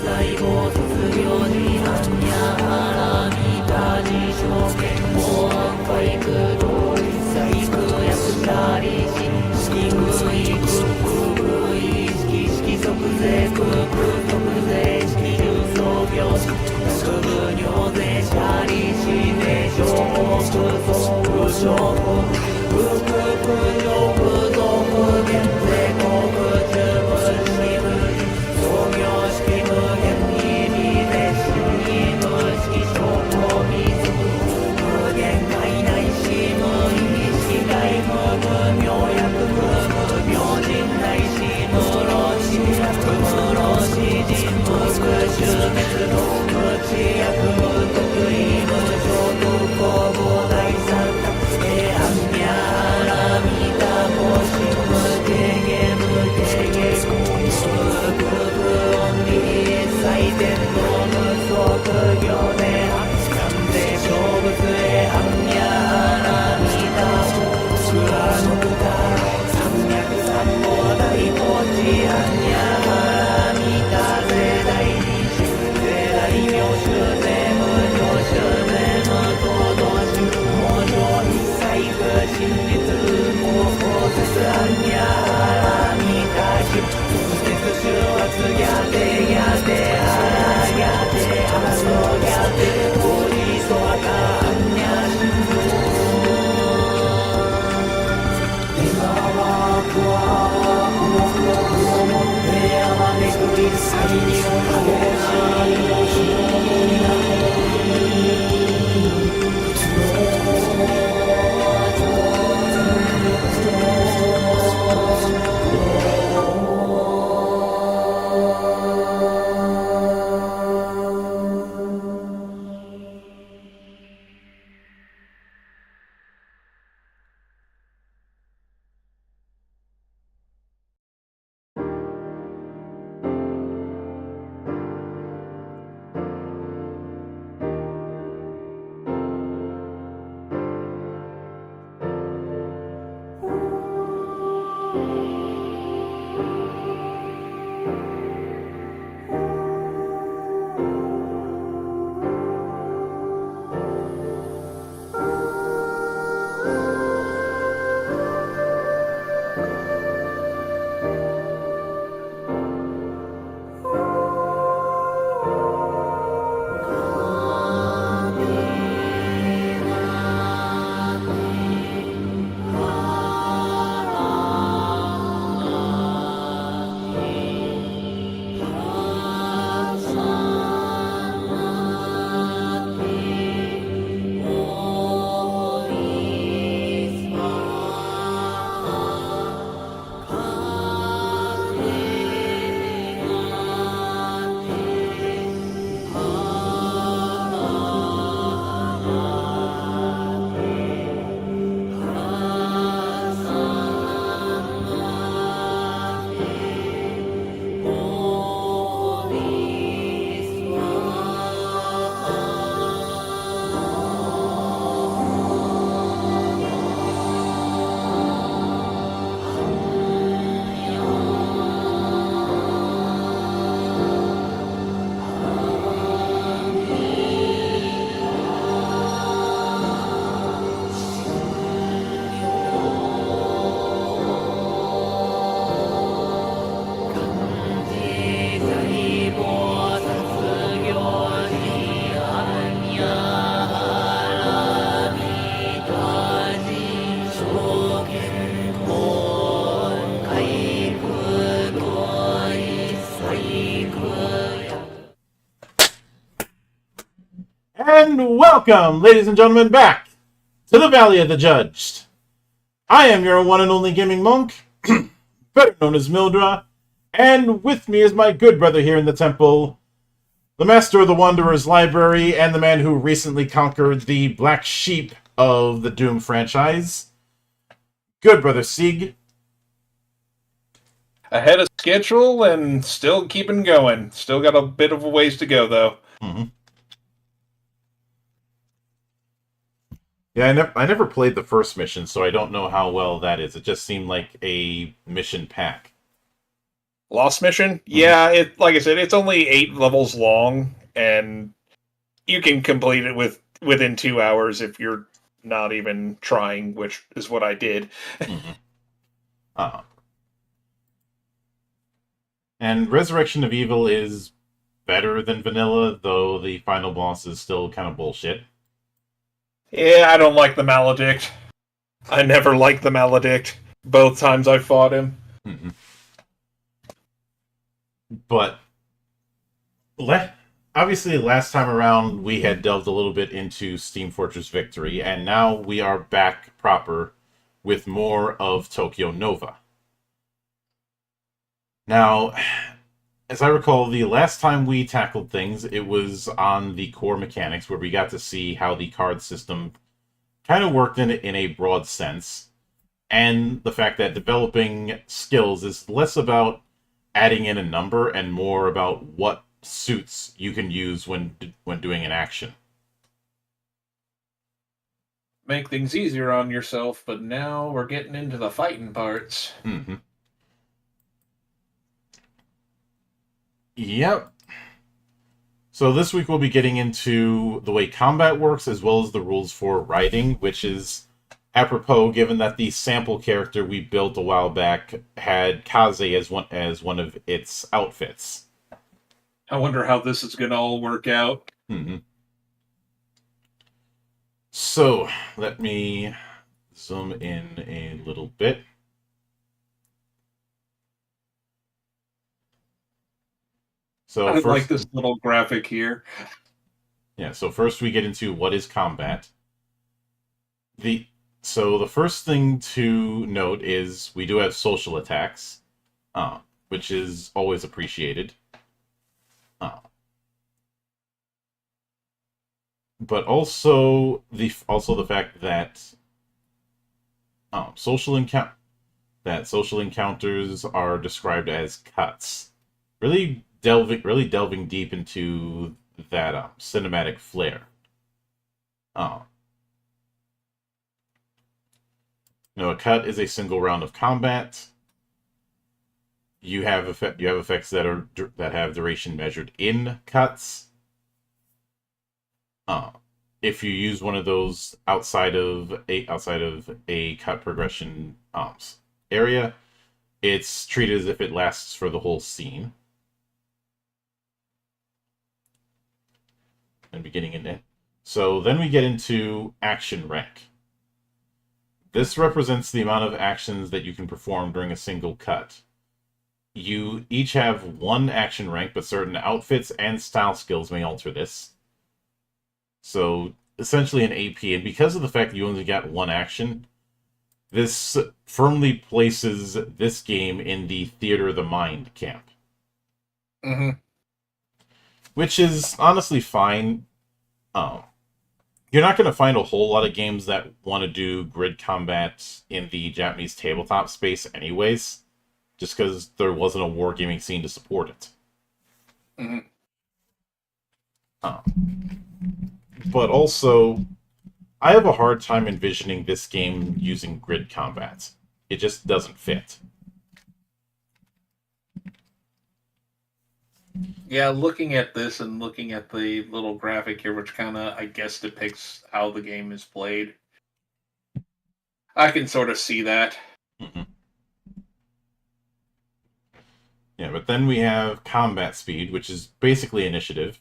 在を卒業時半や腹見た自証券も回復同一細工役者利子低い空意識色即税空即税式重装病死薬部尿税者利子税証目総務省不上不増減税国中分子無事創業式無限意味で新無式証拠密無限界内し無意識外無無明薬無明人内し無老死薬無老死人無苦種滅度無知薬無得意無常不公母大三角暗夜腹見たもし無定義無定義無空音理最善の無足業で完全勝負へ暗夜腹見た僕はの歌三脈三宝大統治暗夜腹見た税大理主税大名主税無上主税無東道主無上一切不真実無法説暗夜腹見た主節終圧やでやであらやであらそうやで法理そわか暗夜心臓今はくは重く思ってあまねくり最にを激しAnd welcome, ladies and gentlemen, back to the Valley of the Judged. I am your one and only gaming monk, better known as Mildra, and with me is my good brother here in the temple, the master of the Wanderer's Library, and the man who recently conquered the black sheep of the Doom franchise, good brother Sieg. Ahead of schedule and still keeping going. Still got a bit of a ways to go, though. Mm-hmm. Yeah, I never played the first mission, so I don't know how well that is. It just seemed like a mission pack. Lost Mission? Yeah, it like I said, it's only 8 levels long, and you can complete it within 2 hours if you're not even trying, which is what I did. Mhm. And Resurrection of Evil is better than vanilla, though the final boss is still kind of bullshit. Yeah, I don't like the Maledict. I never liked the Maledict. Both times I fought him. Mm-hmm. But obviously, last time around we had delved a little bit into Steam Fortress Victory, and now we are back proper with more of Tokyo Nova. Now, as I recall, the last time we tackled things, it was on the core mechanics, where we got to see how the card system kind of worked in a broad sense, and the fact that developing skills is less about adding in a number and more about what suits you can use when doing an action. Make things easier on yourself, but now we're getting into the fighting parts. Mm-hmm. Yep. So this week we'll be getting into the way combat works as well as the rules for riding, which is apropos given that the sample character we built a while back had Kaze as one of its outfits. I wonder how this is going to all work out. Mm-hmm. So let me zoom in a little bit. So I first, like this little graphic here. Yeah, so first we get into what is combat. So the first thing to note is we do have social attacks, which is always appreciated. But also the fact that social encounters are described as cuts. Really delving deep into that cinematic flair. A cut is a single round of combat. You have effects that have duration measured in cuts. If you use one of those outside of a cut progression area, it's treated as if it lasts for the whole scene. And beginning in it. So then we get into action rank. This represents the amount of actions that you can perform during a single cut. You each have one action rank, but certain outfits and style skills may alter this. So essentially an AP, and because of the fact that you only got one action, this firmly places this game in the Theater of the Mind camp. Mm-hmm. Which is honestly fine. You're not going to find a whole lot of games that want to do grid combat in the Japanese tabletop space anyways, just because there wasn't a wargaming scene to support it. Mm-hmm. But also, I have a hard time envisioning this game using grid combat. It just doesn't fit. Yeah, looking at this and looking at the little graphic here, which kind of, I guess, depicts how the game is played, I can sort of see that. Mm-hmm. Yeah, but then we have combat speed, which is basically initiative.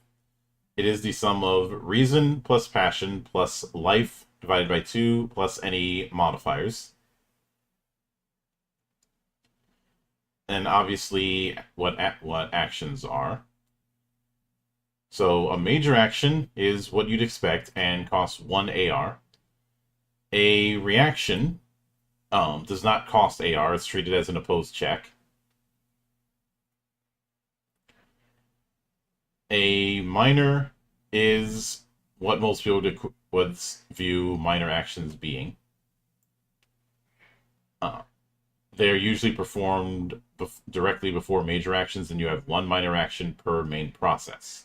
It is the sum of reason plus passion plus life divided by 2 plus any modifiers. And obviously what actions are. So a major action is what you'd expect and costs 1 AR. A reaction does not cost AR, it's treated as an opposed check. A minor is what most people would view minor actions being. They're usually performed directly before major actions, and you have 1 minor action per main process.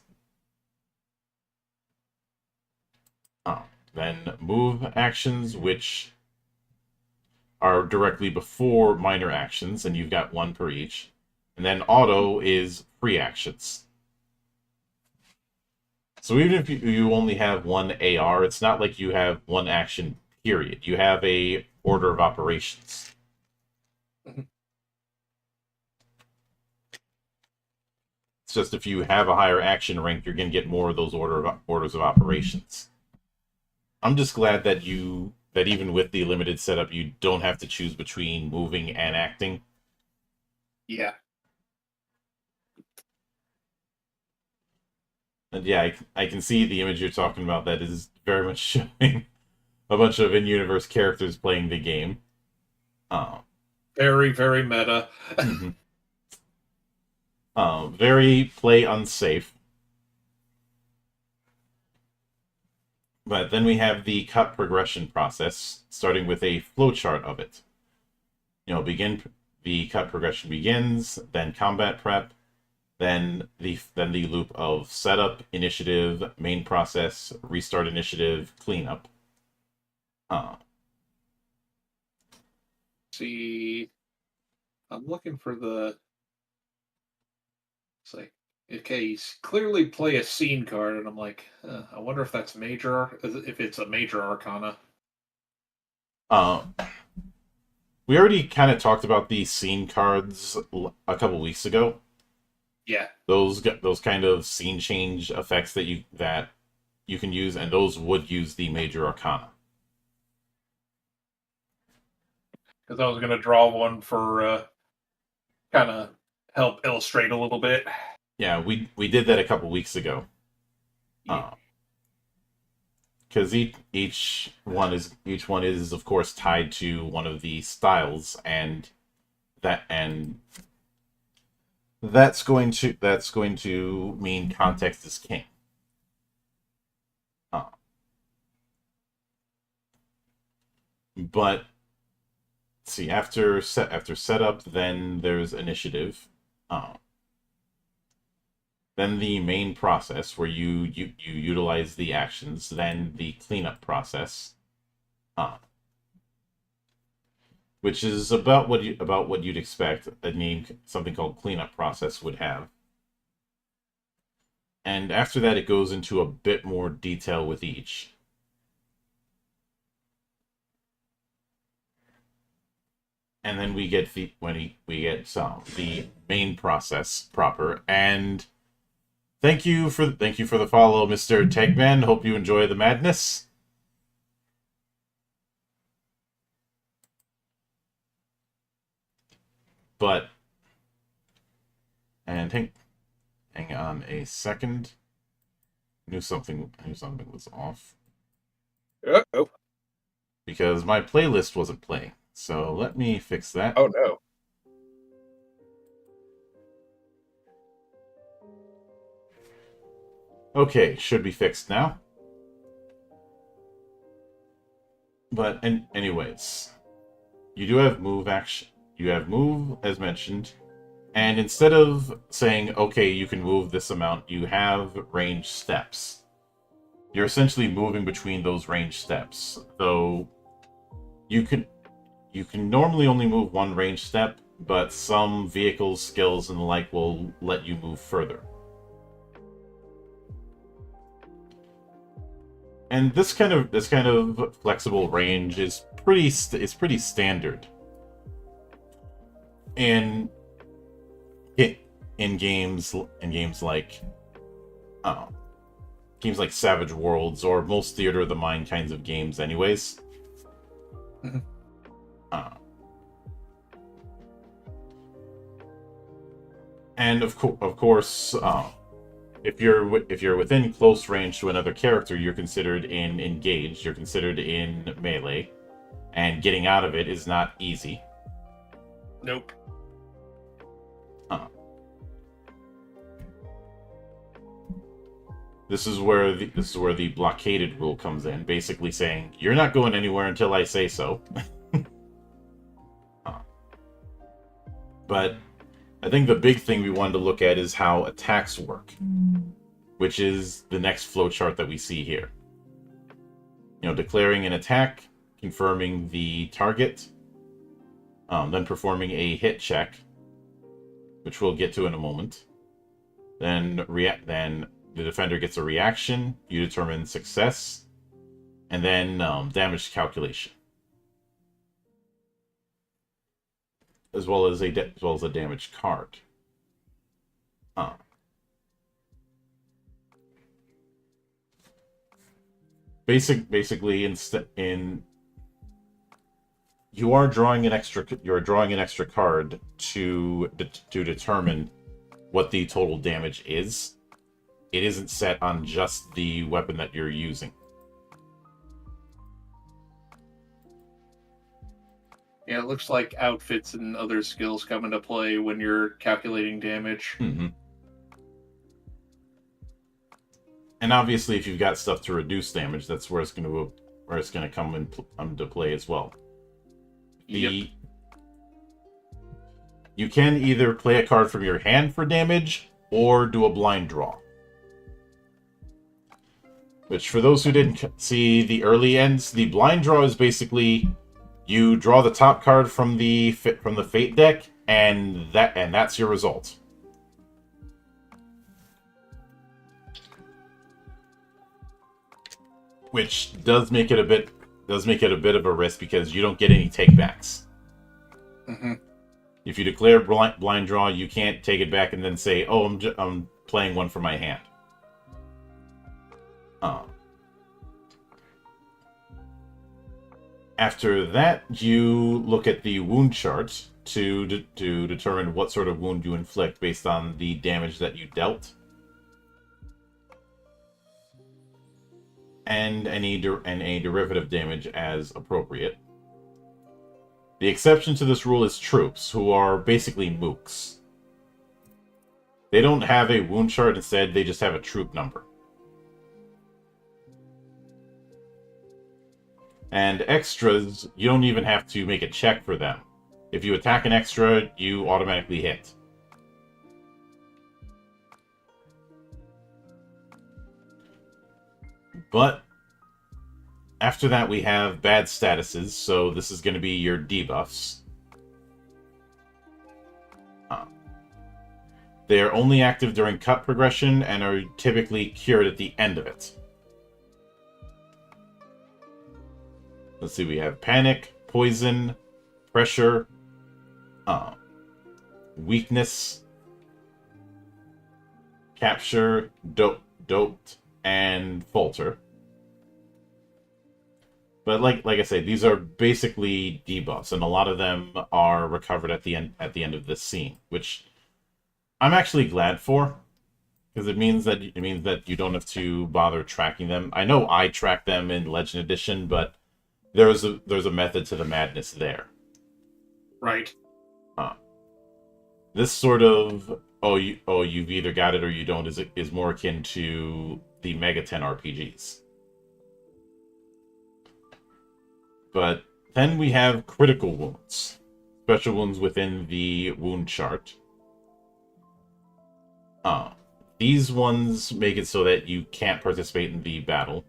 Then move actions, which are directly before minor actions, and you've got 1 per each. And then auto is free actions. So even if you only have one AR, it's not like you have one action, period. You have a order of operations. It's just if you have a higher action rank, you're going to get more of those orders of operations. I'm just glad that even with the limited setup, you don't have to choose between moving and acting. Yeah. And yeah, I can see the image you're talking about. That is very much showing a bunch of in-universe characters playing the game. Very, very meta. Very play unsafe. But then we have the cut progression process, starting with a flowchart of it. The cut progression begins, then combat prep, then the loop of setup, initiative, main process, restart initiative, cleanup. See, I'm looking for the. It's like, okay, you clearly play a scene card, and I'm like, I wonder if that's if it's a major arcana. We already kind of talked about the scene cards a couple weeks ago. Yeah, those kind of scene change effects that you can use, and those would use the major arcana. Because I was going to draw one for kind of help illustrate a little bit. Yeah, we did that a couple weeks ago. Because each one is of course tied to one of the styles, and that's going to mean context is king. But see, after setup, then there's initiative. Then the main process where you utilize the actions. Then the cleanup process, which is about what you'd expect something called cleanup process would have. And after that, it goes into a bit more detail with each. And then we get the main process proper. And thank you for the follow, Mr. Tankman. Hope you enjoy the madness. But hang on a second. I knew something was off. Uh-oh. Because my playlist wasn't playing. So let me fix that. Oh no. Okay, should be fixed now. But anyways, you do have move action. You have move, as mentioned. And instead of saying, okay, you can move this amount, you have range steps. You're essentially moving between those range steps. Though you can normally only move one range step, but some vehicles, skills, and the like will let you move further. And this kind of flexible range is pretty standard in games like Savage Worlds, or most Theater of the Mind kinds of games anyways. Mm-hmm. And of course, if you're within close range to another character, you're considered in engaged. You're considered in melee, and getting out of it is not easy. Nope. This is where the blockaded rule comes in, basically saying you're not going anywhere until I say so. But I think the big thing we wanted to look at is how attacks work, which is the next flowchart that we see here. Declaring an attack, confirming the target, then performing a hit check, which we'll get to in a moment. Then the defender gets a reaction. You determine success, and then damage calculation, as well as a damage card. Basically, you are drawing an extra card to determine what the total damage is. It isn't set on just the weapon that you're using. Yeah, it looks like outfits and other skills come into play when you're calculating damage. Mm-hmm. And obviously, if you've got stuff to reduce damage, that's where it's going to come into play as well. Yep. You can either play a card from your hand for damage, or do a blind draw. Which, for those who didn't see the early ends, the blind draw is basically you draw the top card from the fate deck, and that's your result. Which does make it a bit of a risk because you don't get any takebacks. Mm-hmm. If you declare blind draw, you can't take it back and then say, "Oh, I'm playing one from my hand." After that, you look at the wound chart to determine what sort of wound you inflict based on the damage that you dealt, and any derivative damage as appropriate. The exception to this rule is troops, who are basically mooks. They don't have a wound chart, instead they just have a troop number. And extras, you don't even have to make a check for them. If you attack an extra, you automatically hit. But after that, we have bad statuses, so this is going to be your debuffs. They are only active during cut progression and are typically cured at the end of it. Let's see, we have panic, poison, pressure, weakness, capture, doped, and falter. But like I say, these are basically debuffs, and a lot of them are recovered at the end of this scene, which I'm actually glad for, because it means that you don't have to bother tracking them. I know I track them in Legend Edition, but there's a method to the madness there. Right. This sort of you've either got it or you don't is more akin to the Mega 10 RPGs. But then we have critical wounds, special wounds within the wound chart. These ones make it so that you can't participate in the battle.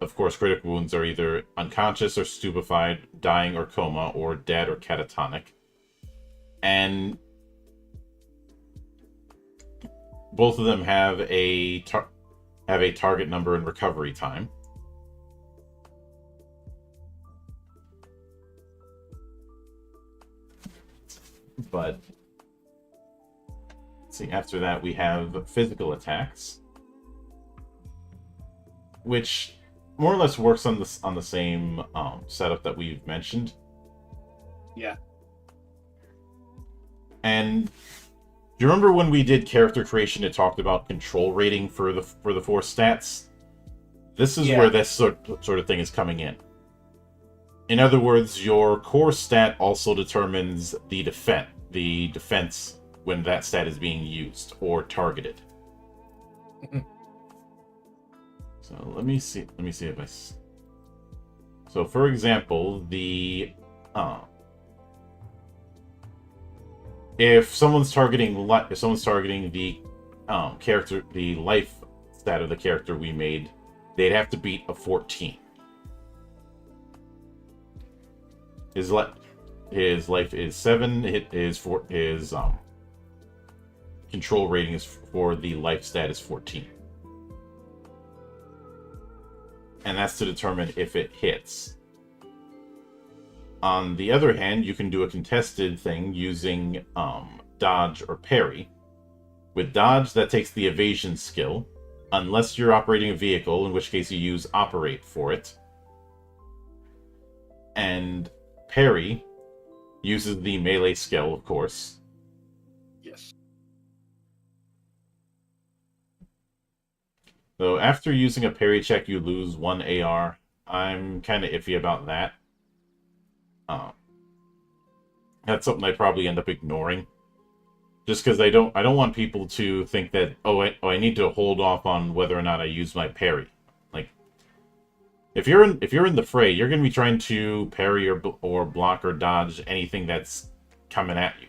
Of course, critical wounds are either unconscious or stupefied, dying or coma, or dead or catatonic. And both of them have a target number and recovery time. But let's see, after that we have physical attacks, which more or less works on the same setup that we've mentioned. Yeah. And do you remember when we did character creation, it talked about control rating for the 4 stats? This is where this sort of thing is coming in. In other words, your core stat also determines the defense when that stat is being used or targeted. So let me see if I. So for example, if someone's targeting the character, the life stat of the character we made, they'd have to beat a 14. his life is 7. His control rating is for the life stat is 14. And that's to determine if it hits. On the other hand, you can do a contested thing using dodge or parry. With dodge, that takes the evasion skill, unless you're operating a vehicle, in which case you use operate for it. And parry uses the melee skill, of course. Yes. So after using a parry check, you lose 1 AR. I'm kind of iffy about that. That's something I probably end up ignoring, just because I don't want people to think that I need to hold off on whether or not I use my parry. Like, if you're in the fray, you're going to be trying to parry or block or dodge anything that's coming at you.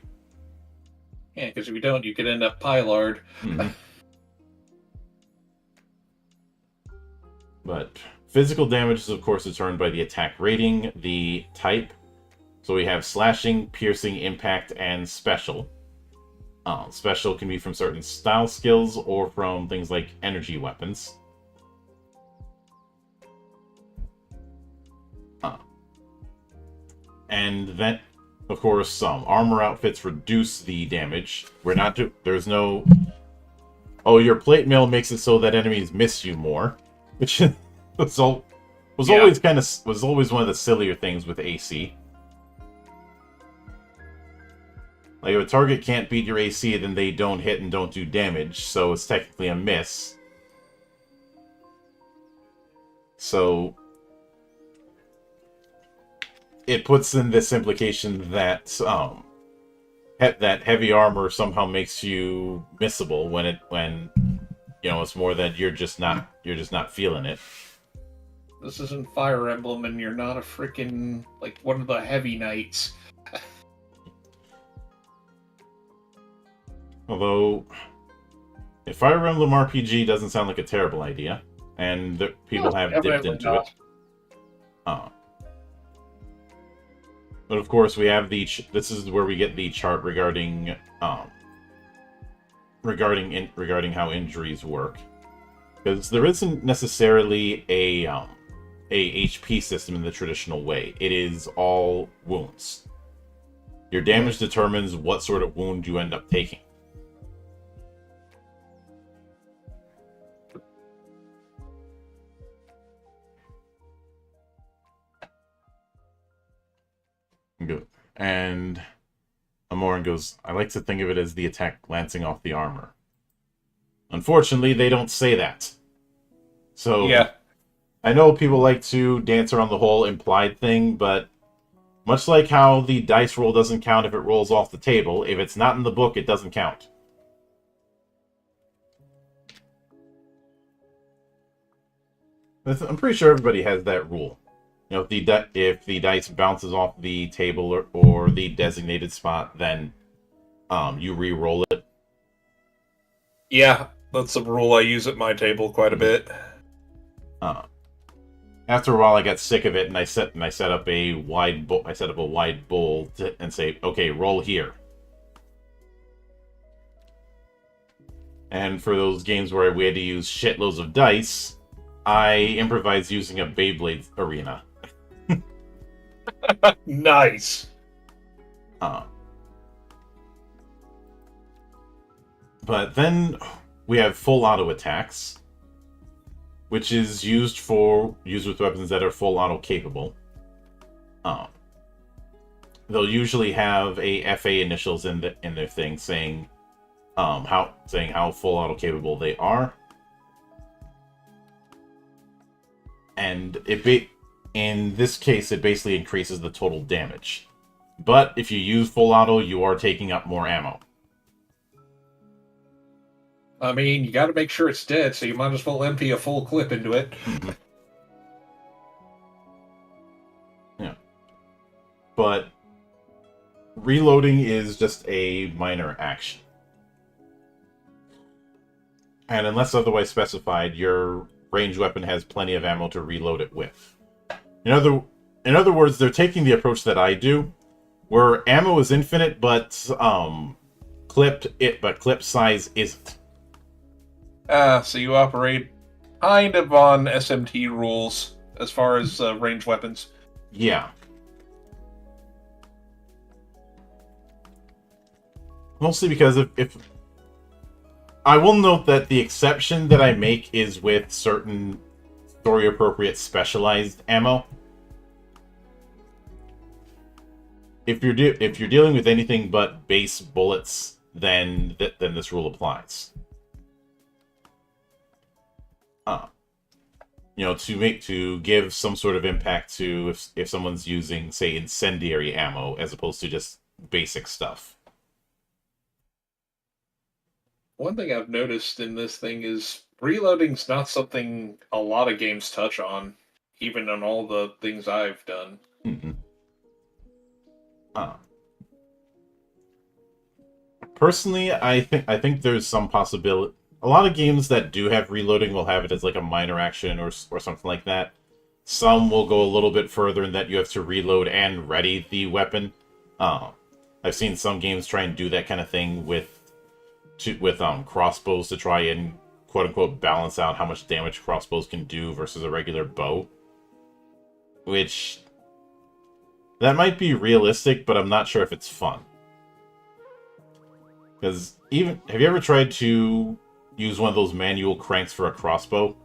Yeah, because if you don't, you could end up Pylard. Mm-hmm. But physical damage is, of course, determined by the attack rating, the type. So we have slashing, piercing, impact, and special. Special can be from certain style skills or from things like energy weapons. And then, of course, armor outfits reduce the damage. There's no... Oh, your plate mail makes it so that enemies miss you more. Which was always one of the sillier things with AC. Like, if a target can't beat your AC, then they don't hit and don't do damage, so it's technically a miss. So it puts in this implication that that heavy armor somehow makes you missable when it's more that you're just not feeling it. This isn't Fire Emblem, and you're not a freaking like one of the heavy knights. Although, if Fire Emblem RPG doesn't sound like a terrible idea, and people have dipped into it. But of course, we have this is where we get the chart regarding how injuries work, because there isn't necessarily a HP system in the traditional way. It is all wounds. Your damage determines what sort of wound you end up taking. Good. And Amoran goes, I like to think of it as the attack glancing off the armor. Unfortunately, they don't say that. So, Yeah. I know people like to dance around the whole implied thing, but much like how the dice roll doesn't count if it rolls off the table, if it's not in the book, it doesn't count. I'm pretty sure everybody has that rule. You know, if the dice bounces off the table or the designated spot, then you re-roll it. Yeah, that's a rule I use at my table quite a bit. After a while, I got sick of it, and I set up a wide bowl. I set up a wide bowl and say, "Okay, roll here." And for those games where we had to use shitloads of dice, I improvised using a Beyblade arena. Nice. But then we have full auto attacks, which is used with weapons that are full auto capable. They'll usually have a FA initials in their thing saying how full auto capable they are, and in this case it basically increases the total damage. But if you use full auto, you are taking up more ammo. I mean, you got to make sure it's dead, so you might as well empty a full clip into it. Mm-hmm. Yeah. But reloading is just a minor action. And unless otherwise specified, your ranged weapon has plenty of ammo to reload it with. In other words, they're taking the approach that I do, where ammo is infinite, but clip size isn't. So you operate kind of on SMT rules as far as ranged weapons. Yeah. Mostly because if I will note that the exception that I make is with certain story-appropriate specialized ammo. If you're dealing with anything but base bullets, then this rule applies. To give some sort of impact to if someone's using, say, incendiary ammo as opposed to just basic stuff. One thing I've noticed in this thing is reloading's not something a lot of games touch on, even on all the things I've done. Mm-hmm. Personally, I think there's some possibility. A lot of games that do have reloading will have it as like a minor action or something like that. Some will go a little bit further in that you have to reload and ready the weapon. I've seen some games try and do that kind of thing with crossbows to try and quote unquote balance out how much damage crossbows can do versus a regular bow. Which that might be realistic, but I'm not sure if it's fun. Because have you ever tried to use one of those manual cranks for a crossbow?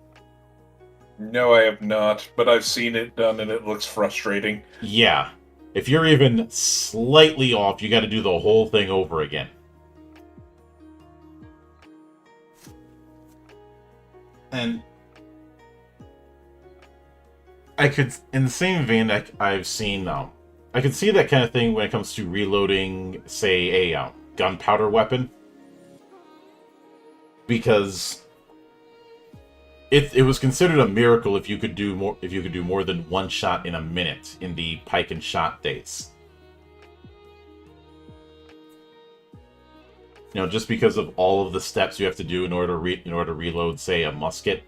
No, I have not, but I've seen it done and it looks frustrating. Yeah. If you're even slightly off, you got to do the whole thing over again. And I could, in the same vein, I've seen, I could see that kind of thing when it comes to reloading, say, a gunpowder weapon, because it was considered a miracle if you could do more than one shot in a minute in the pike and shot days. Just because of all of the steps you have to do in order to reload, say, a musket.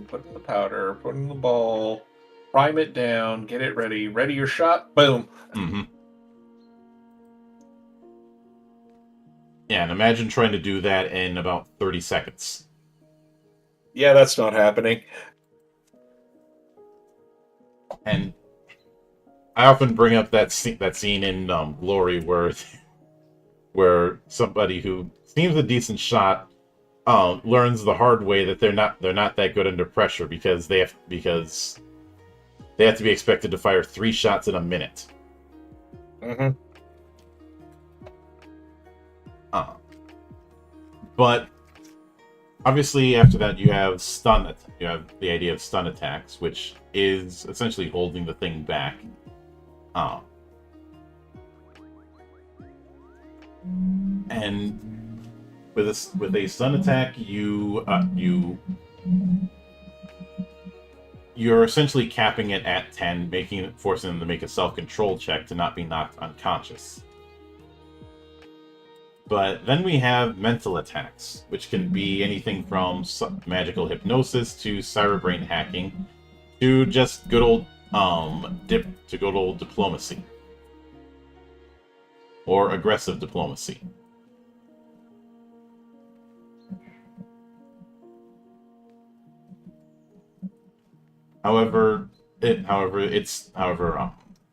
Put in the powder, put in the ball, prime it down, get it ready, ready your shot, boom. Mm-hmm. Yeah, and imagine trying to do that in about 30 seconds. Yeah, that's not happening. And I often bring up that scene in Glory where somebody who seems a decent shot learns the hard way that they're not that good under pressure because they have to be expected to fire 3 shots in a minute. Mm-hmm. But obviously, after that, you have You have the idea of stun attacks, which is essentially holding the thing back. And with a stun attack, you're essentially capping it at 10, forcing them to make a self-control check to not be knocked unconscious. But then we have mental attacks, which can be anything from magical hypnosis to cyberbrain hacking to just good old diplomacy or aggressive diplomacy. However,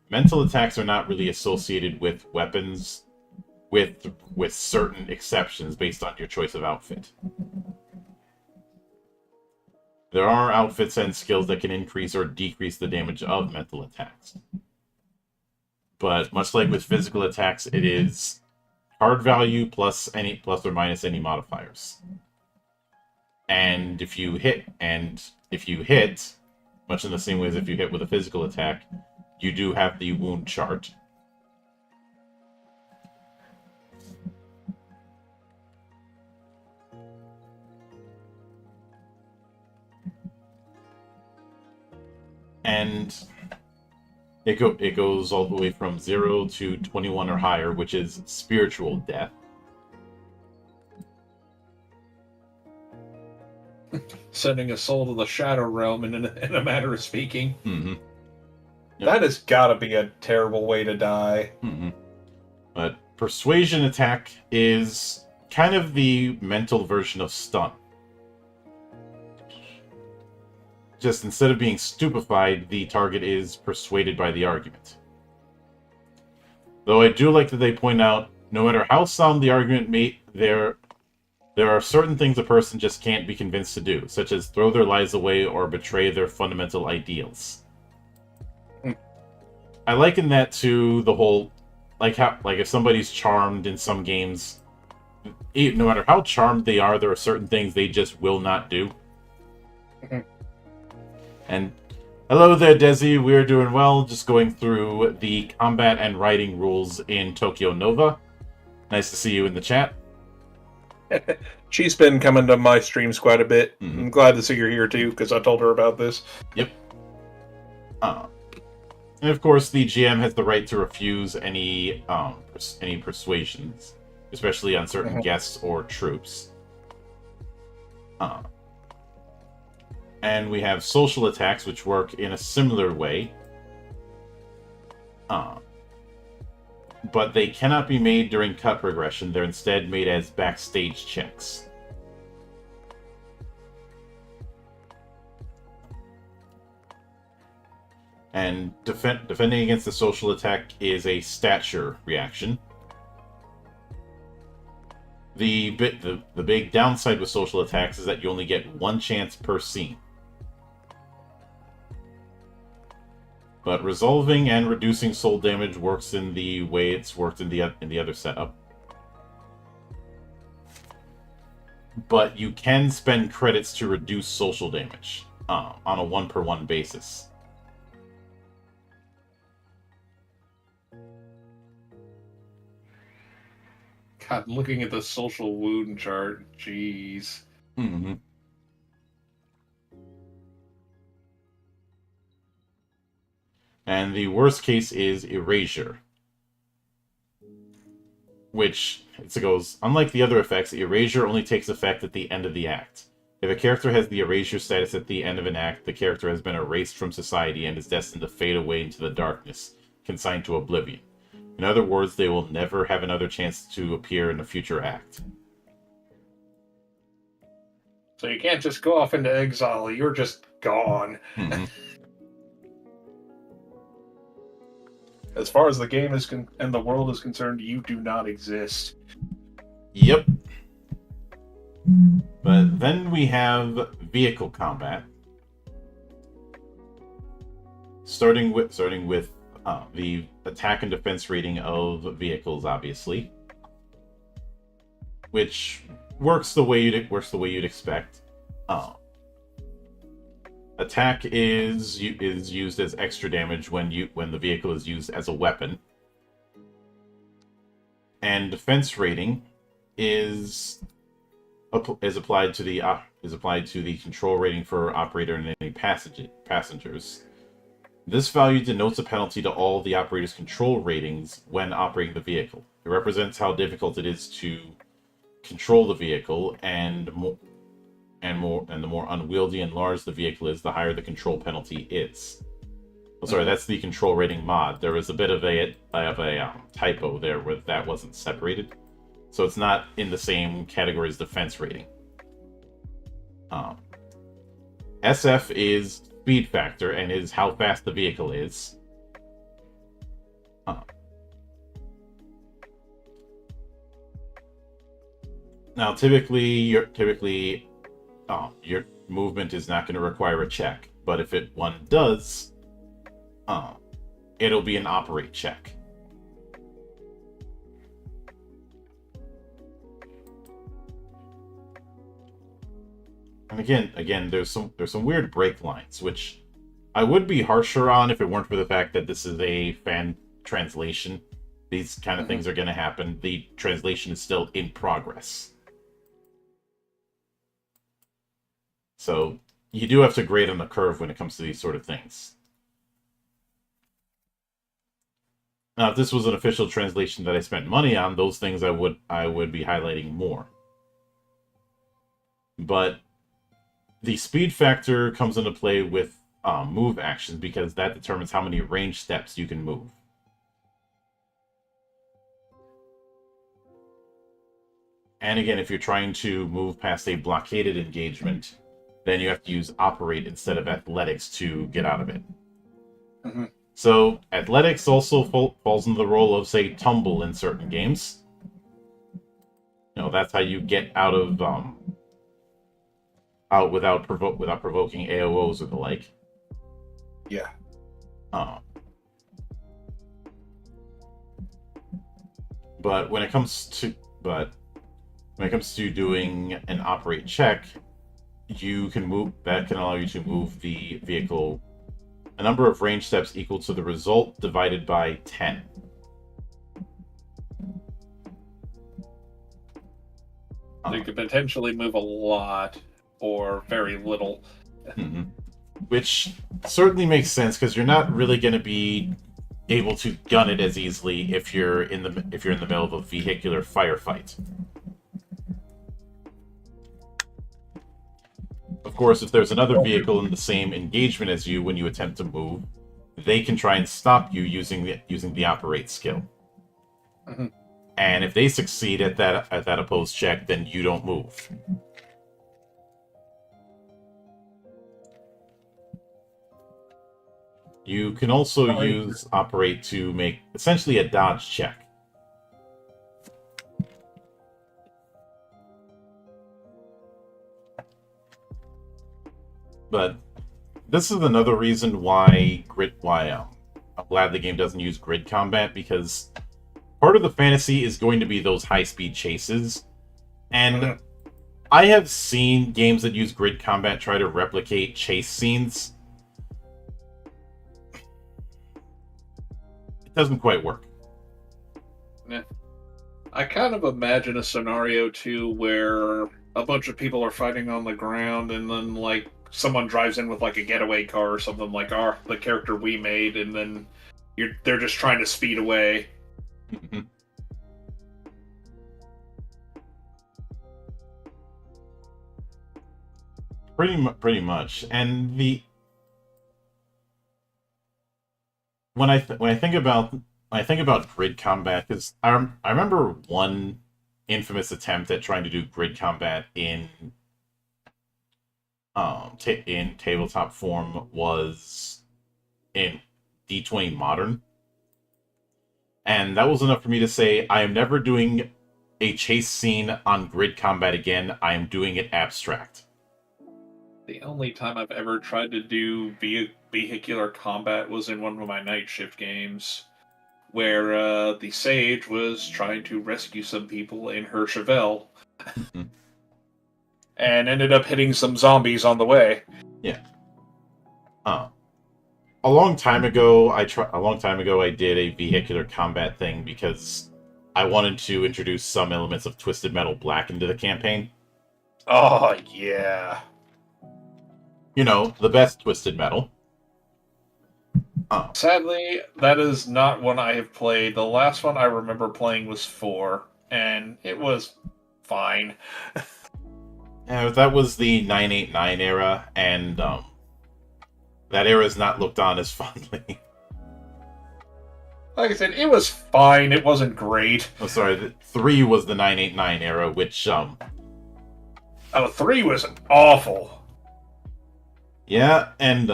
mental attacks are not really associated with weapons, with certain exceptions based on your choice of outfit. There are outfits and skills that can increase or decrease the damage of mental attacks. But much like with physical attacks, it is hard value plus or minus any modifiers. And if you hit, much in the same way as if you hit with a physical attack, you do have the wound chart. And it goes all the way from 0 to 21 or higher, which is spiritual death. sending a soul to the Shadow Realm in a matter of speaking. Mm-hmm. Yep. That has got to be a terrible way to die. Mm-hmm. But Persuasion Attack is kind of the mental version of Stun. Just instead of being stupefied, the target is persuaded by the argument. Though I do like that they point out, no matter how sound the argument may, there are certain things a person just can't be convinced to do, such as throw their lives away or betray their fundamental ideals. I liken that to the whole, like if somebody's charmed in some games, no matter how charmed they are, there are certain things they just will not do. And hello there, Desi. We're doing well, just going through the combat and writing rules in Tokyo Nova. Nice to see you in the chat. She's been coming to my streams quite a bit. Mm-hmm. I'm glad to see her here too, because I told her about this. Yep. And of course, the GM has the right to refuse any persuasions, especially on certain guests or troops. And we have social attacks, which work in a similar way. But they cannot be made during cut progression. They're instead made as backstage checks. And defending against the social attack is a stature reaction. The big downside with social attacks is that you only get one chance per scene. But resolving and reducing soul damage works in the way it's worked in the other setup. But you can spend credits to reduce social damage on a 1-per-1 basis. God, I'm looking at the social wound chart. Jeez. Mm-hmm. And the worst case is Erasure. Which, it goes, unlike the other effects, Erasure only takes effect at the end of the act. If a character has the Erasure status at the end of an act, the character has been erased from society and is destined to fade away into the darkness, consigned to oblivion. In other words, they will never have another chance to appear in a future act. So you can't just go off into exile, you're just gone. Mm-hmm. As far as the game is and the world is concerned, you do not exist. Yep. But then we have vehicle combat. Starting with the attack and defense rating of vehicles, obviously, which works the way you'd expect. Attack is used as extra damage when the vehicle is used as a weapon, and defense rating is applied to the control rating for operator and any passengers. This value denotes a penalty to all the operator's control ratings when operating the vehicle. It represents how difficult it is to control the vehicle, and the more unwieldy and large the vehicle is, the higher the control penalty is. Oh, sorry, that's the control rating mod. There was a bit of a typo there where that wasn't separated, so it's not in the same category as defense rating. SF is speed factor and is how fast the vehicle is. Now, typically your movement is not going to require a check, but if one does, it'll be an operate check. And again, there's some weird break lines, which I would be harsher on if it weren't for the fact that this is a fan translation. These kind of things are going to happen. The translation is still in progress. So you do have to grade on the curve when it comes to these sort of things. Now, if this was an official translation that I spent money on, those things I would be highlighting more. But the speed factor comes into play with move actions because that determines how many range steps you can move. And again, if you're trying to move past a blockaded engagement, then you have to use operate instead of athletics to get out of it. Mhm. So athletics also falls into the role of, say, tumble in certain games. You know, that's how you get out of out without provoking AOs or the like. Yeah. But when it comes to doing an operate check, you can move. That can allow you to move the vehicle a number of range steps equal to the result divided by 10. You could potentially move a lot or very little. Mhm. Which certainly makes sense because you're not really going to be able to gun it as easily if you're in the middle of a vehicular firefight. Of course, if there's another vehicle in the same engagement as you when you attempt to move, they can try and stop you using the operate skill. Mhm. And if they succeed at that opposed check, then you don't move. You can also use operate to make essentially a dodge check. But this is another reason why I'm glad the game doesn't use grid combat, because part of the fantasy is going to be those high-speed chases. And I have seen games that use grid combat try to replicate chase scenes. It doesn't quite work. Yeah. I kind of imagine a scenario too where a bunch of people are fighting on the ground and then like someone drives in with like a getaway car or something like the character we made, and then they're just trying to speed away. Pretty much. And when I think about grid combat, because I remember one infamous attempt at trying to do grid combat in tabletop form was in D20 Modern, and that was enough for me to say I am never doing a chase scene on grid combat again. I am doing it abstract. The only time I've ever tried to do vehicular combat was in one of my night shift games, where the Sage was trying to rescue some people in her Chevelle, and ended up hitting some zombies on the way. Yeah. A long time ago, I did a vehicular combat thing because I wanted to introduce some elements of Twisted Metal Black into the campaign. Oh, yeah. You know, the best Twisted Metal. Sadly, that is not one I have played. The last one I remember playing was 4, and it was fine. That was the 989 era, and that era is not looked on as fondly. Like I said, it was fine. It wasn't great. Oh, sorry, 3 was the 989 era, which 3 was awful. Yeah, and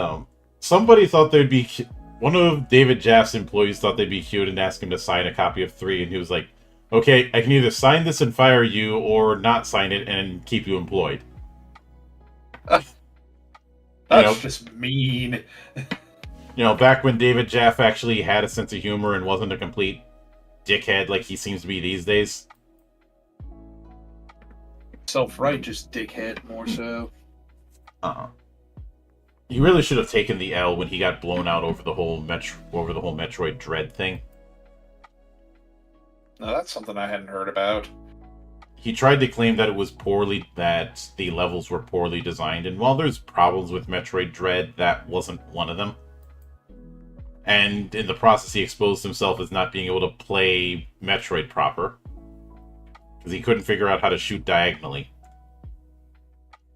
somebody thought they'd be... One of David Jaff's employees thought they'd be cute and asked him to sign a copy of 3, and he was like, okay, I can either sign this and fire you, or not sign it and keep you employed. That's just mean. You know, back when David Jaff actually had a sense of humor and wasn't a complete dickhead like he seems to be these days. Self-righteous dickhead, more so. He really should have taken the L when he got blown out over the whole Metroid Dread thing. No, that's something I hadn't heard about. He tried to claim that that the levels were poorly designed, and while there's problems with Metroid Dread, that wasn't one of them. And in the process, he exposed himself as not being able to play Metroid proper, because he couldn't figure out how to shoot diagonally.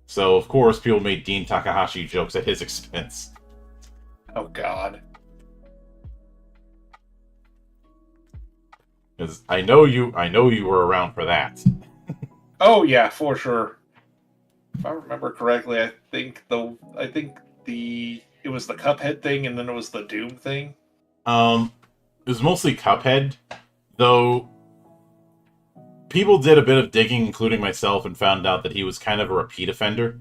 So, of course, people made Dean Takahashi jokes at his expense. Oh God. Because I know you were around for that. Oh yeah, for sure. If I remember correctly, I think it was the Cuphead thing, and then it was the Doom thing. It was mostly Cuphead, though people did a bit of digging, including myself, and found out that he was kind of a repeat offender.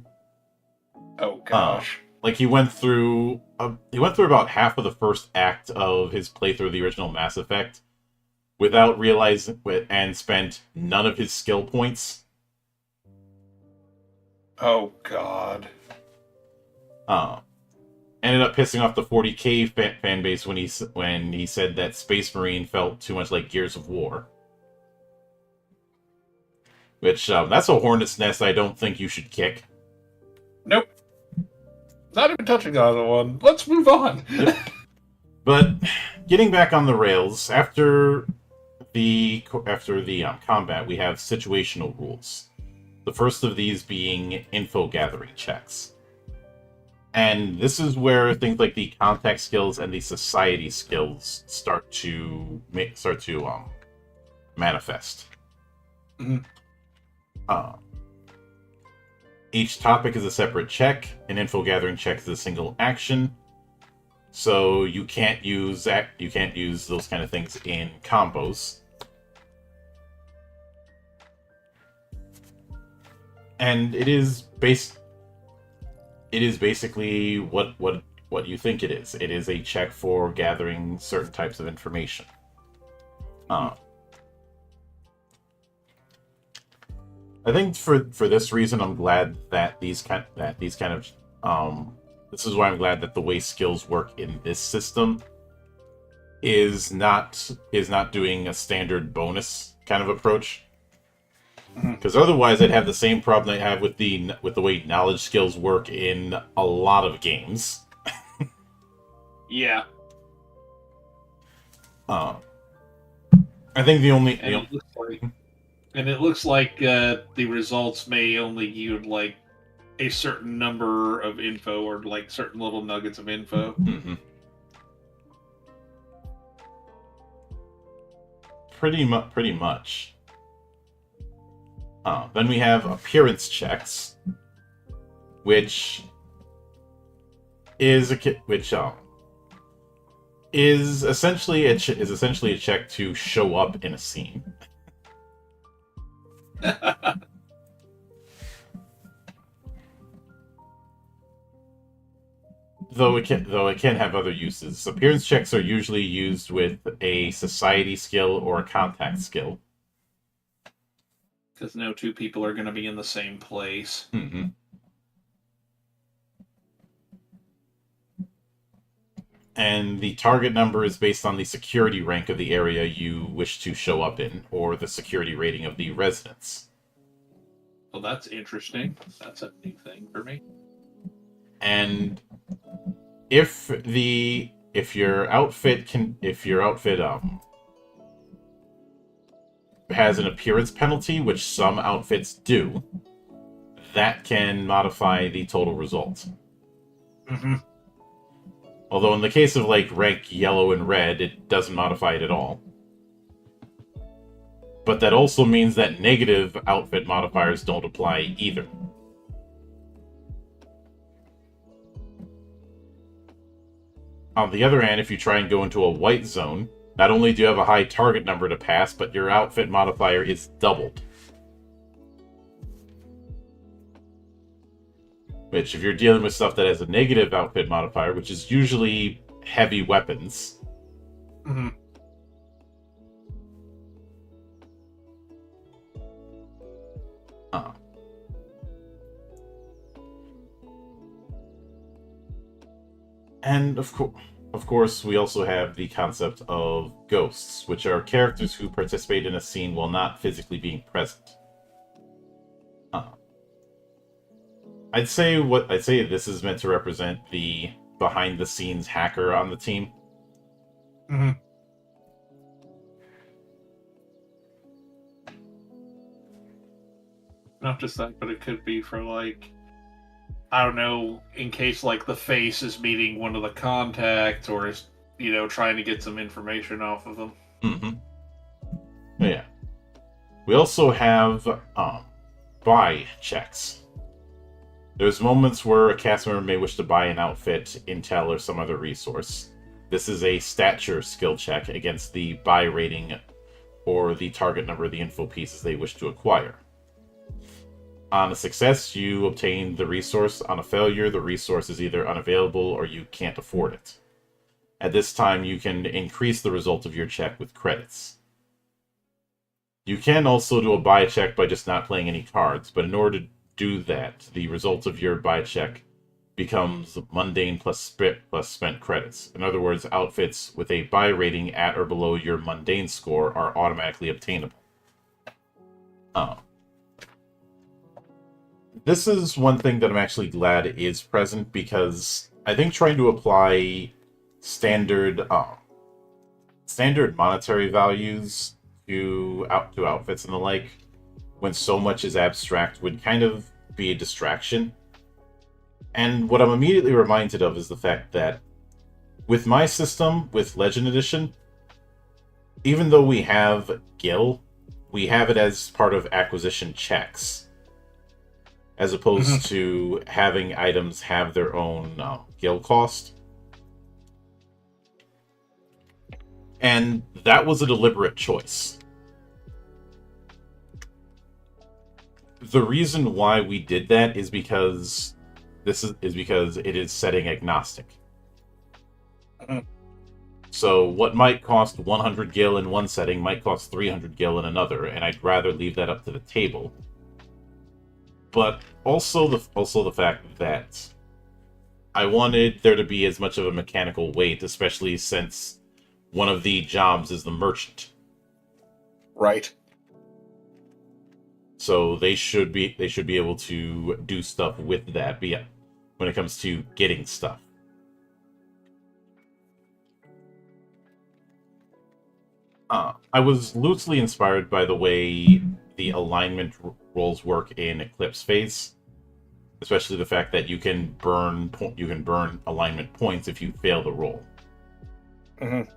Oh gosh. Like he went through about half of the first act of his playthrough of the original Mass Effect without realizing, and spent none of his skill points. Oh God. Ended up pissing off the 40K fan base when he said that Space Marine felt too much like Gears of War. Which, that's a hornet's nest I don't think you should kick. Nope. Not even touching on the one. Let's move on. But getting back on the rails, after the combat, we have situational rules. The first of these being info gathering checks. And this is where things like the contact skills and the society skills start to manifest. Mm-hmm. Each topic is a separate check. An info gathering check is a single action, so you can't use those kind of things in combos. And it is basically what you think it is. It is a check for gathering certain types of information. I think for this reason, I'm glad that this is why I'm glad that the way skills work in this system is not doing a standard bonus kind of approach. Because otherwise, I'd have the same problem I have with the way knowledge skills work in a lot of games. Yeah. I think the only it looks like the results may only yield like a certain number of info or like certain little nuggets of info. Mm-hmm. Pretty much. Then we have appearance checks, which is essentially a check to show up in a scene. Though it can have other uses. Appearance checks are usually used with a society skill or a contact skill. Because no two people are going to be in the same place. Mm-hmm. And the target number is based on the security rank of the area you wish to show up in, or the security rating of the residents. Well, that's interesting. That's a new thing for me. And if your outfit has an appearance penalty, which some outfits do, that can modify the total result. Mm-hmm. Although in the case of like rank yellow and red, it doesn't modify it at all. But that also means that negative outfit modifiers don't apply either. On the other hand, if you try and go into a white zone, not only do you have a high target number to pass, but your outfit modifier is doubled. Which, if you're dealing with stuff that has a negative outfit modifier, which is usually heavy weapons, mm-hmm. And of course, we also have the concept of ghosts, which are characters who participate in a scene while not physically being present. I'd say this is meant to represent the behind-the-scenes hacker on the team. Mm-hmm. Not just that, but it could be for like I don't know, in case like the face is meeting one of the contacts or is, trying to get some information off of them. Mm-hmm. Yeah. We also have buy checks. There's moments where a cast member may wish to buy an outfit, intel, or some other resource. This is a stature skill check against the buy rating or the target number of the info pieces they wish to acquire. On a success, you obtain the resource. On a failure, the resource is either unavailable or you can't afford it. At this time, you can increase the result of your check with credits. You can also do a buy check by just not playing any cards, but in order to do that, the result of your buy check becomes mundane plus spent credits. In other words, outfits with a buy rating at or below your mundane score are automatically obtainable. This is one thing that I'm actually glad is present, because I think trying to apply standard monetary values to outfits and the like, when so much is abstract, would kind of be a distraction. And what I'm immediately reminded of is the fact that with my system, with Legend Edition, even though we have Gil, we have it as part of acquisition checks, as opposed to having items have their own Gil cost. And that was a deliberate choice. The reason why we did that is because because it is setting agnostic. So what might cost 100 gil in one setting might cost 300 gil in another, and I'd rather leave that up to the table. But also the fact that I wanted there to be as much of a mechanical weight, especially since one of the jobs is the merchant. Right. So they should be able to do stuff with that, but yeah, when it comes to getting stuff. I was loosely inspired by the way the alignment rolls work in Eclipse Phase, especially the fact that you can burn alignment points if you fail the roll. Mm-hmm.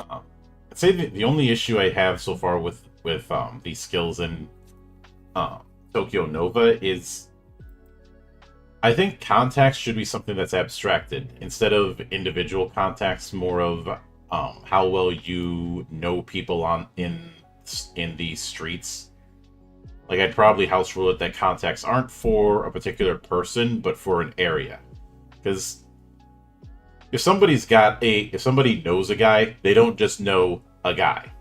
I'd say the only issue I have so far with these skills in Tokyo Nova is I think contacts should be something that's abstracted instead of individual contacts. More of how well you know people in the streets. Like, I'd probably house rule it that contacts aren't for a particular person, but for an area. Because if somebody knows a guy, they don't just know a guy.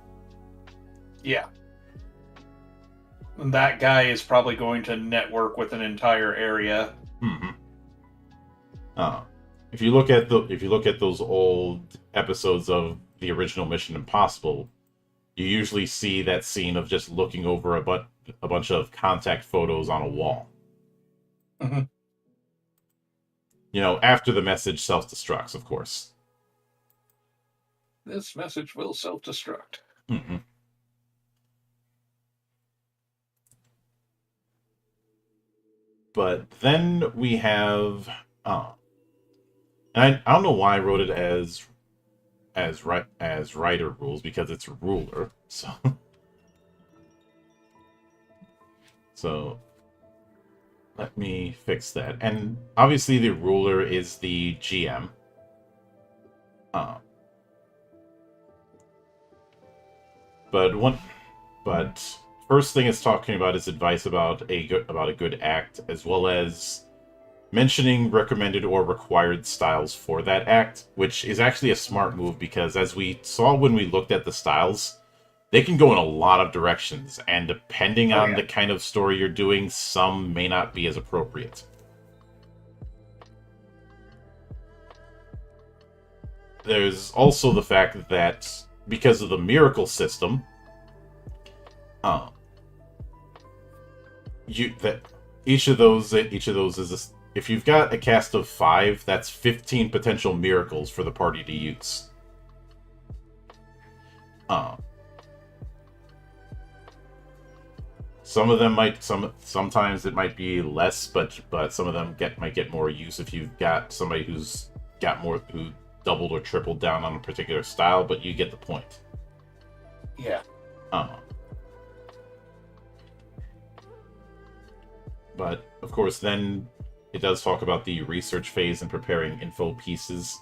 Yeah. And that guy is probably going to network with an entire area. Mm-hmm. If you look at those old episodes of the original Mission Impossible, you usually see that scene of just looking over a bunch of contact photos on a wall. Mm-hmm. You know, after the message self-destructs, of course. This message will self-destruct. Mm-hmm. But then we have, and I don't know why I wrote it as writer rules, because it's ruler. So let me fix that. And obviously the ruler is the GM. But first thing it's talking about is advice about a good act, as well as mentioning recommended or required styles for that act, which is actually a smart move, because as we saw when we looked at the styles, they can go in a lot of directions, and depending on the kind of story you're doing, some may not be as appropriate. There's also the fact that because of the miracle system, each of those is if you've got a cast of 5, that's 15 potential miracles for the party to use. Some of them sometimes it might be less, but some of them might get more use if you've got somebody who's got more, who doubled or tripled down on a particular style, but you get the point. Yeah. But of course, then it does talk about the research phase and preparing info pieces.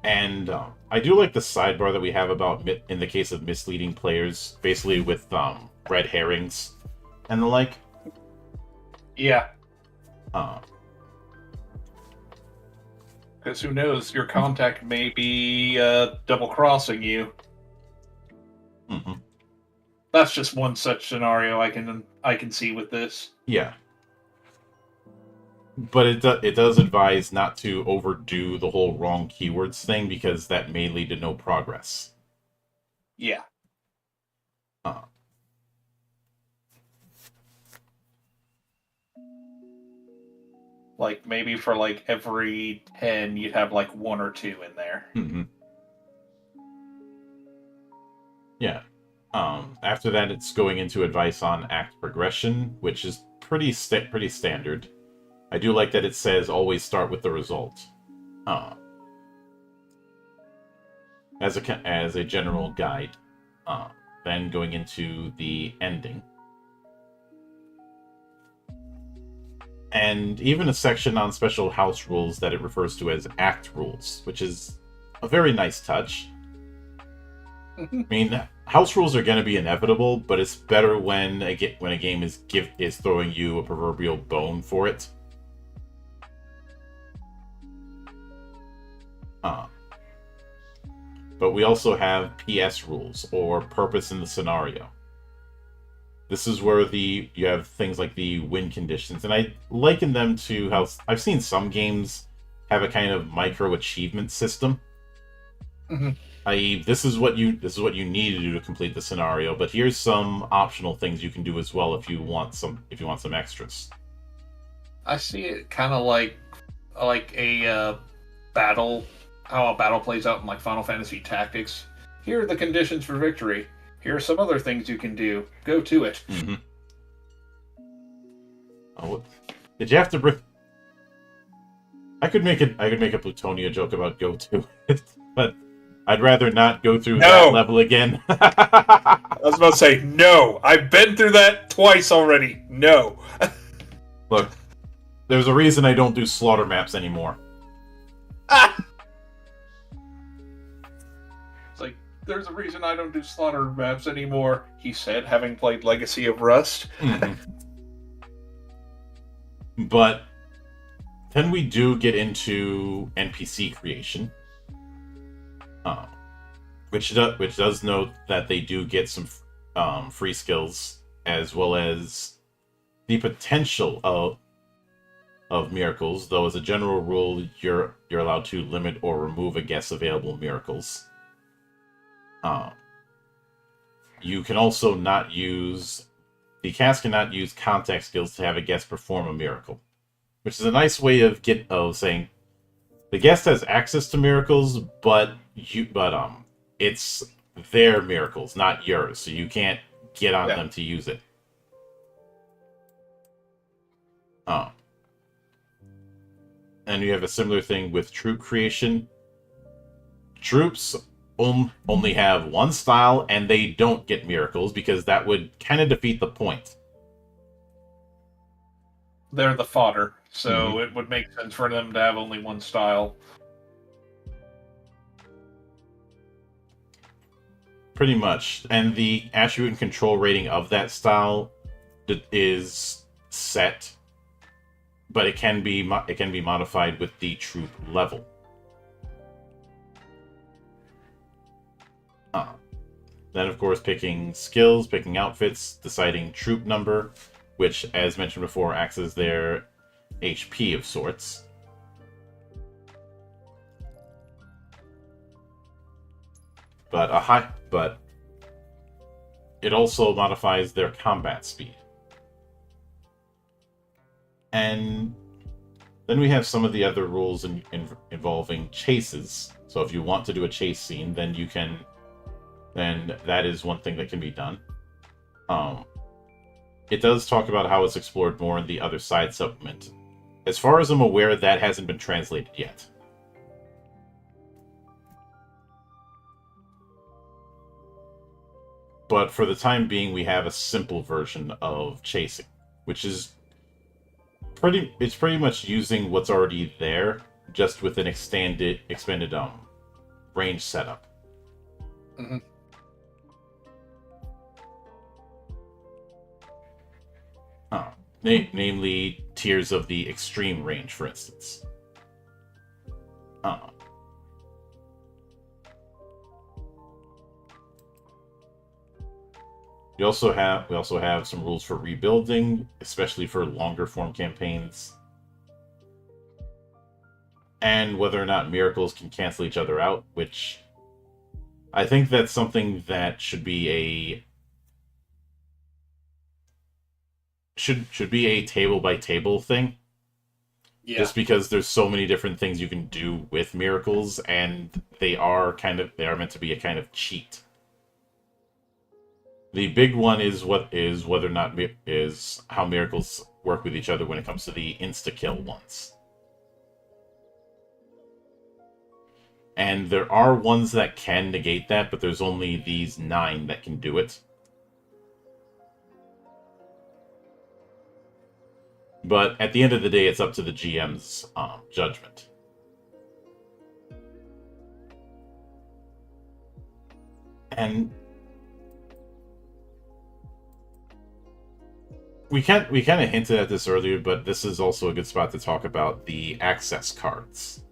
And I do like the sidebar that we have about, in the case of misleading players, basically with red herrings and the like. Yeah. Because who knows, your contact may be double-crossing you. Mm-hmm. That's just one such scenario I can see with this. Yeah. But it does advise not to overdo the whole wrong keywords thing, because that may lead to no progress. Yeah. Like, maybe for, like, every 10, you'd have, like, 1 or 2 in there. Mm-hmm. Yeah. After that, it's going into advice on act progression, which is pretty standard. I do like that it says always start with the result. As a general guide. Then going into the ending. And even a section on special house rules that it refers to as act rules, which is a very nice touch. I mean, house rules are going to be inevitable, but it's better when a game is throwing you a proverbial bone for it. But we also have PS rules, or purpose in the scenario. This is where you have things like the win conditions, and I liken them to how I've seen some games have a kind of micro achievement system. Mm-hmm. I.e., this is what you need to do to complete the scenario, but here's some optional things you can do as well if you want some extras. I see it kind of like a battle, how a battle plays out in like Final Fantasy Tactics. Here are the conditions for victory. Here are some other things you can do. Go to it. Mm-hmm. Oh, did you have to? I could make a Plutonia joke about go to it, but I'd rather not go through that level again. I was about to say, no. I've been through that twice already. No. Look, there's a reason I don't do slaughter maps anymore. It's like, there's a reason I don't do slaughter maps anymore, he said, having played Legacy of Rust. Mm-hmm. But then we do get into NPC creation. Which does note that they do get some free skills, as well as the potential of miracles. Though, as a general rule, you're allowed to limit or remove a guest's available miracles. You can also not use the cast cannot use contact skills to have a guest perform a miracle, which is a nice way of saying the guest has access to miracles, but it's their miracles, not yours, so you can't get on them to use it. And you have a similar thing with troop creation. Troops only have one style, and they don't get miracles, because that would kind of defeat the point. They're the fodder, so it would make sense for them to have only one style. Pretty much. And the attribute and control rating of that style is set, but it can be modified with the troop level. Then, of course, picking skills, picking outfits, deciding troop number, which, as mentioned before, acts as their HP of sorts. But it also modifies their combat speed. And Then we have some of the other rules involving chases. So if you want to do a chase scene, then you can. Then that is one thing that can be done. It does talk about how it's explored more in the other side supplement. As far as I'm aware, that hasn't been translated yet. But for the time being, we have a simple version of chasing, which is pretty much using what's already there, just with an expanded range setup. Mm-hmm. Namely, tiers of the extreme range, for instance. We also have some rules for rebuilding, especially for longer form campaigns, and whether or not miracles can cancel each other out, which I think that's something that should be a table by table thing. Yeah. Just because there's so many different things you can do with miracles, and they are meant to be a kind of cheat. The big one is whether or not is how miracles work with each other when it comes to the insta-kill ones. And there are ones that can negate that, but there's only these 9 that can do it. But at the end of the day, it's up to the GM's judgment. And we kind of hinted at this earlier, but this is also a good spot to talk about the access cards.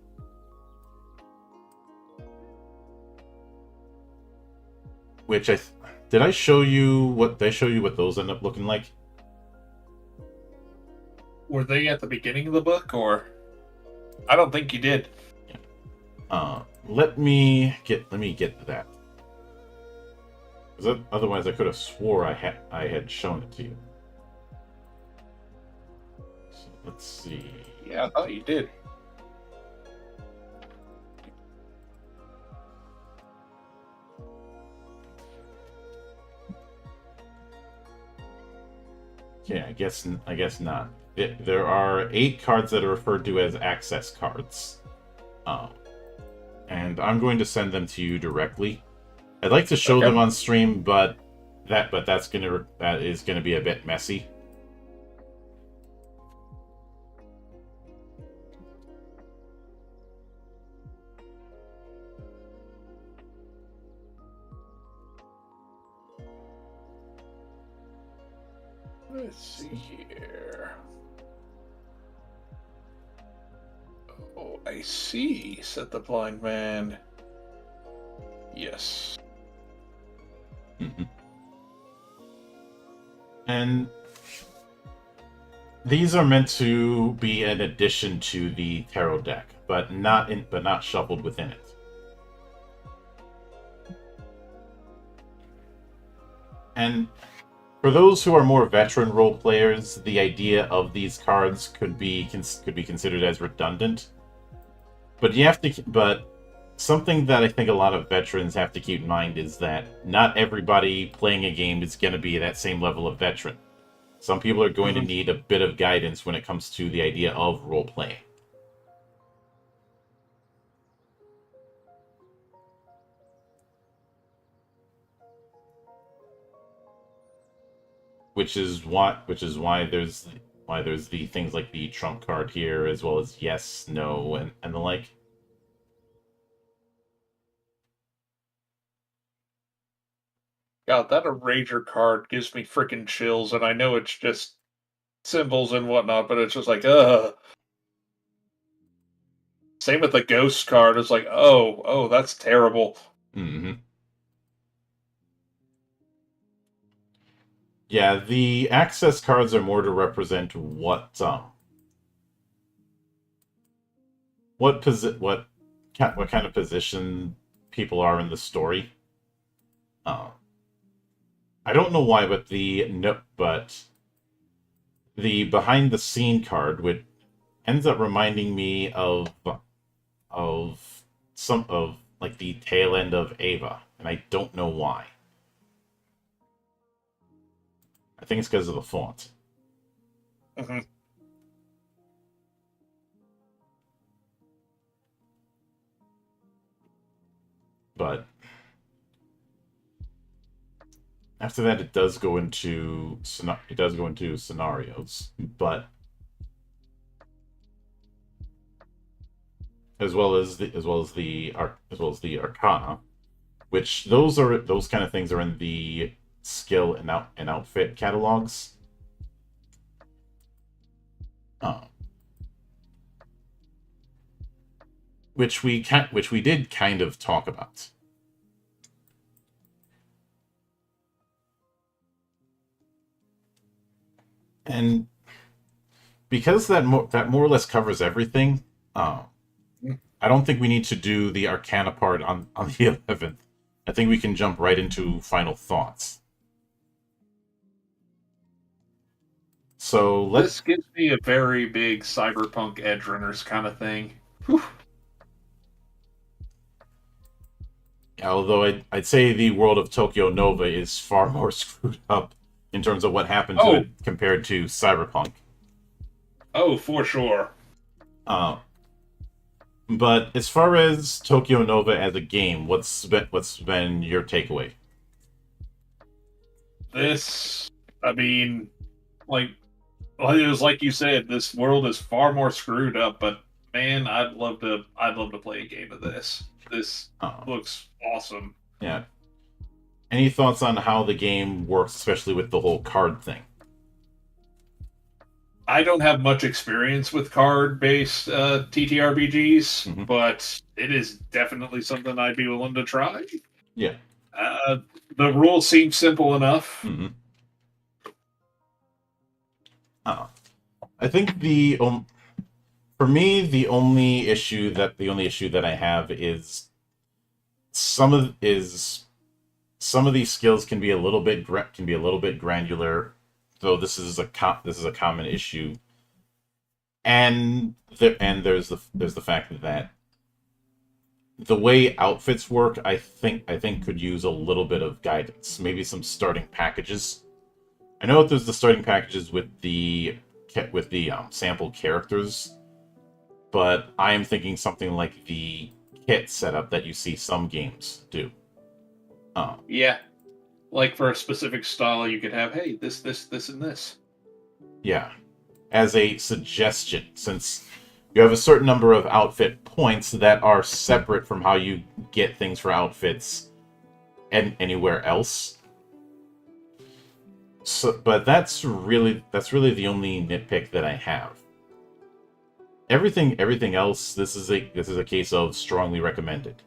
Which did I show you what those end up looking like? Were they at the beginning of the book, or? I don't think you did. Let me get to that. Otherwise, I could have swore I had shown it to you. So let's see. Yeah, I thought you did. Yeah, I guess not. There are 8 cards that are referred to as access cards, and I'm going to send them to you directly. I'd like to show them on stream, but that is gonna be a bit messy. Let's see here. Oh, I see. Said the blind man. Yes. Mm-hmm. And these are meant to be an addition to the tarot deck, but not shuffled within it. And for those who are more veteran role players, the idea of these cards could be considered as redundant. But something that I think a lot of veterans have to keep in mind is that not everybody playing a game is going to be that same level of veteran. Some people are going to need a bit of guidance when it comes to the idea of role playing. Which is why there's the things like the trump card here, as well as yes, no, and the like. God, that Rager card gives me freaking chills, and I know it's just symbols and whatnot, but it's just like, ugh. Same with the Ghost card. It's like, oh, that's terrible. Mm-hmm. Yeah, the access cards are more to represent what kind of position people are in the story. I don't know why, but the behind the scene card ends up reminding me of some of like the tail end of Ava, and I don't know why. I think it's because of the font. Mm-hmm. But after that, it does go into scenarios, but as well as the Arcana, which those kind of things are in the skill and outfit catalogs. Which we did kind of talk about. And because that more or less covers everything, I don't think we need to do the Arcana part on the 11th. I think we can jump right into final thoughts. So This gives me a very big Cyberpunk Edge Runners kind of thing. Whew. Although I'd say the world of Tokyo Nova is far more screwed up in terms of what happened to it compared to Cyberpunk. Oh, for sure. But as far as Tokyo Nova as a game, what's been your takeaway? This, I mean, it was like you said, this world is far more screwed up. But man, I'd love to play a game of this. This looks awesome. Yeah. Any thoughts on how the game works, especially with the whole card thing? I don't have much experience with card-based TTRPGs, but it is definitely something I'd be willing to try. Yeah. The rules seem simple enough. Mm-hmm. I think for me the only issue that I have is some of these skills can be a little bit granular, though this is a common issue, and there's the fact that the way outfits work, I think could use a little bit of guidance, maybe some starting packages. I know that there's the starting packages with the sample characters, but I am thinking something like the kit setup that you see some games do. Yeah. Like for a specific style, you could have, hey, this, and this. Yeah. As a suggestion, since you have a certain number of outfit points that are separate from how you get things for outfits and anywhere else. So, but that's really the only nitpick that I have. Everything else, this is a case of strongly recommended.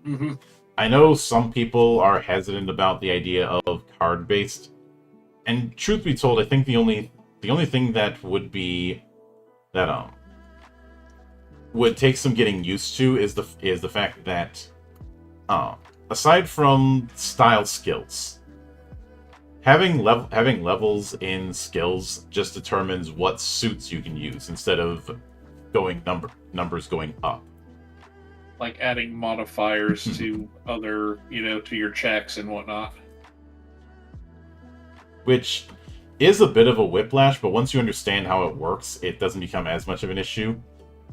Mm-hmm. I know some people are hesitant about the idea of card based, and truth be told, I think the only thing that would take some getting used to is the fact that aside from style skills, having levels in skills just determines what suits you can use instead of numbers going up. Like adding modifiers to other, to your checks and whatnot. Which is a bit of a whiplash, but once you understand how it works, it doesn't become as much of an issue.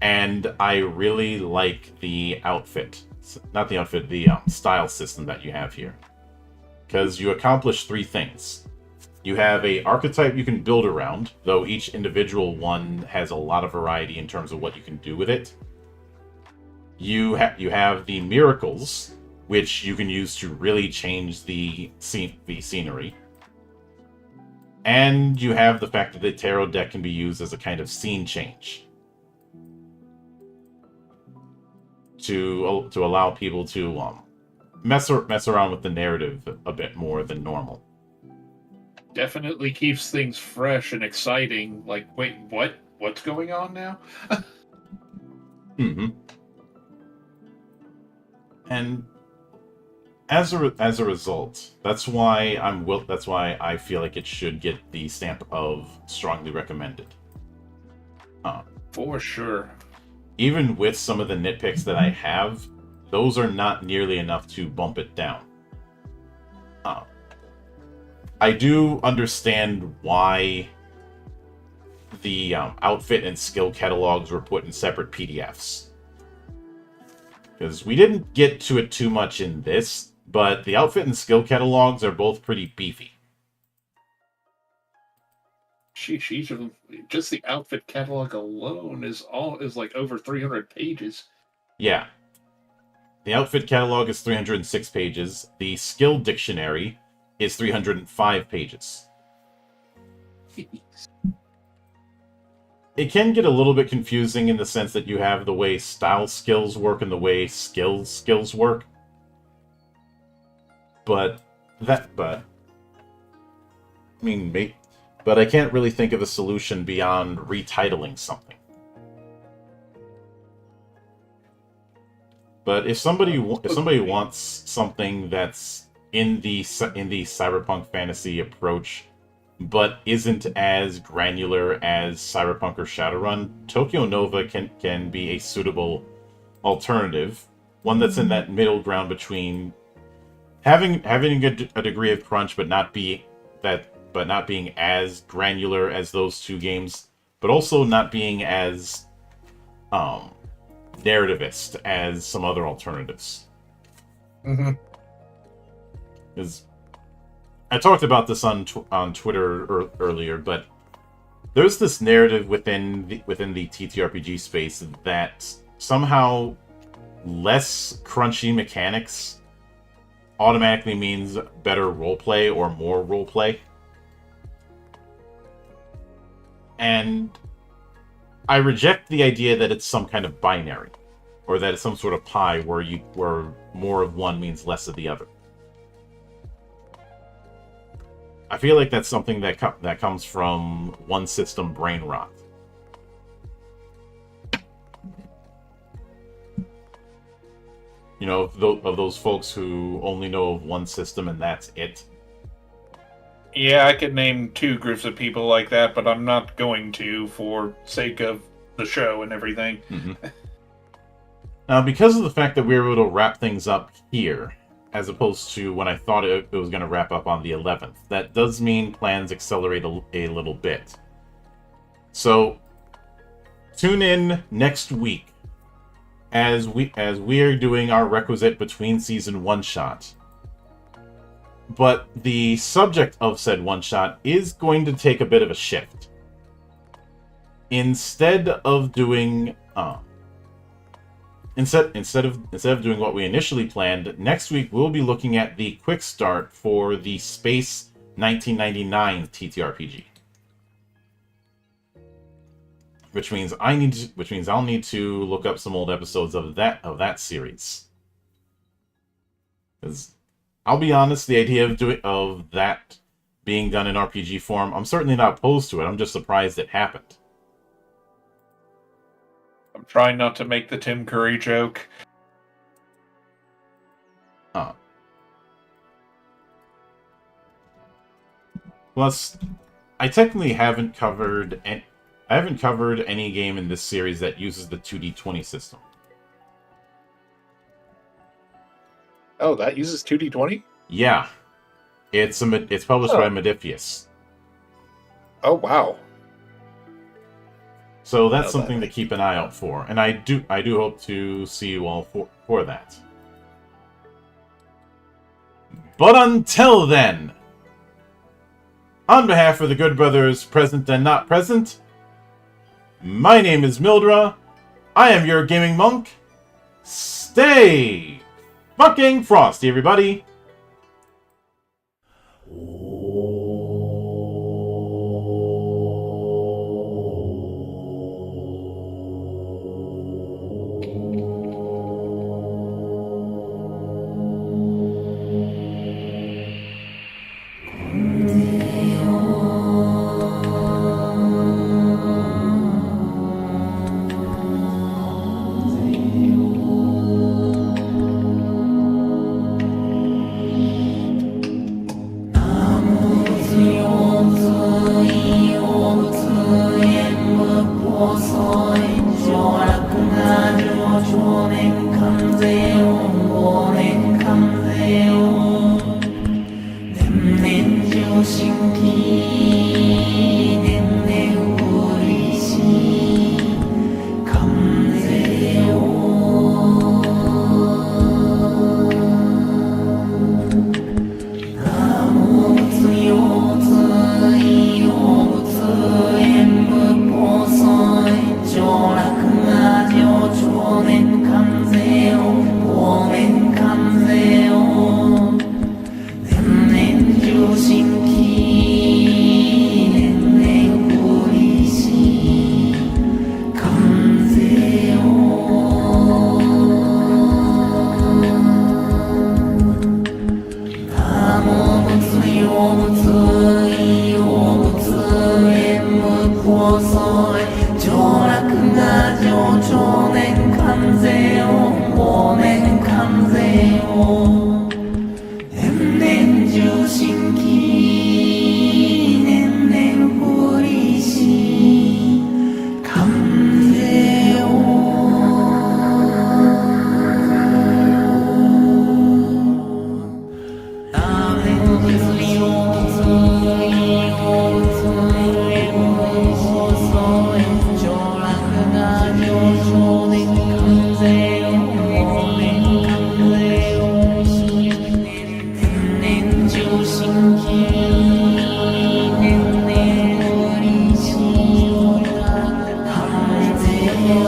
And I really like the style system that you have here. Because you accomplish 3 things. You have a archetype you can build around, though each individual one has a lot of variety in terms of what you can do with it. You have the miracles, which you can use to really change the scenery. And you have the fact that the tarot deck can be used as a kind of scene change. To allow people to mess around with the narrative a bit more than normal. Definitely keeps things fresh and exciting. Like, wait, what's going on now? Mm-hmm. And as a result, that's why I feel like it should get the stamp of strongly recommended. For sure. Even with some of the nitpicks that I have, those are not nearly enough to bump it down. I do understand why the outfit and skill catalogs were put in separate PDFs. Because we didn't get to it too much in this, but the outfit and skill catalogs are both pretty beefy. Sheesh, just the outfit catalog alone is like over 300 pages. Yeah. The outfit catalog is 306 pages. The skill dictionary is 305 pages. It can get a little bit confusing in the sense that you have the way style skills work and the way skills work. But I can't really think of a solution beyond retitling something. But if somebody wants something that's in the cyberpunk fantasy approach, but isn't as granular as Cyberpunk or Shadowrun, Tokyo Nova can be a suitable alternative. One that's in that middle ground between having a degree of crunch, but not being as granular as those two games, but also not being as narrativist as some other alternatives. Mm-hmm. Because I talked about this on Twitter earlier, but there's this narrative within the TTRPG space that somehow less crunchy mechanics automatically means better roleplay or more roleplay. And I reject the idea that it's some kind of binary, or that it's some sort of pie where more of one means less of the other. I feel like that's something that comes from one system brain rot. You know, of those folks who only know of one system and that's it. Yeah, I could name two groups of people like that, but I'm not going to for sake of the show and everything. Mm-hmm. Now, because of the fact that we were able to wrap things up here, as opposed to when I thought it was going to wrap up on the 11th, that does mean plans accelerate a little bit. So, tune in next week as we are doing our requisite between season one-shot. But the subject of said one-shot is going to take a bit of a shift. Instead of doing Instead of doing what we initially planned, next week we'll be looking at the quick start for the Space 1999 TTRPG. Which means I'll need to look up some old episodes of that series. Because I'll be honest, the idea of that being done in RPG form, I'm certainly not opposed to it. I'm just surprised it happened. I'm trying not to make the Tim Curry joke. Plus, I technically haven't covered any game in this series that uses the 2D20 system. Oh, that uses 2D20? Yeah, it's published by Modiphius. Oh, wow. So that's something to keep an eye out for, and I do hope to see you all for that. But until then, on behalf of the good brothers present and not present, my name is Mildra. I am your gaming monk. Stay fucking frosty, everybody. 細い上洛が上少年関税を忘年関税を年々上新規年々売りし関税をナモ仏用通意用仏縁無法相上洛が上少年関税を忘年関税を年々上新規年々売りし関税をナモ仏用仏意用仏縁無法相上洛が上少年関税を忘年関税を年々重新規年々売りし関税をナモ仏用仏意用仏縁無法相上洛が上少年関税を忘年関税を年々重新規年々売りし関税を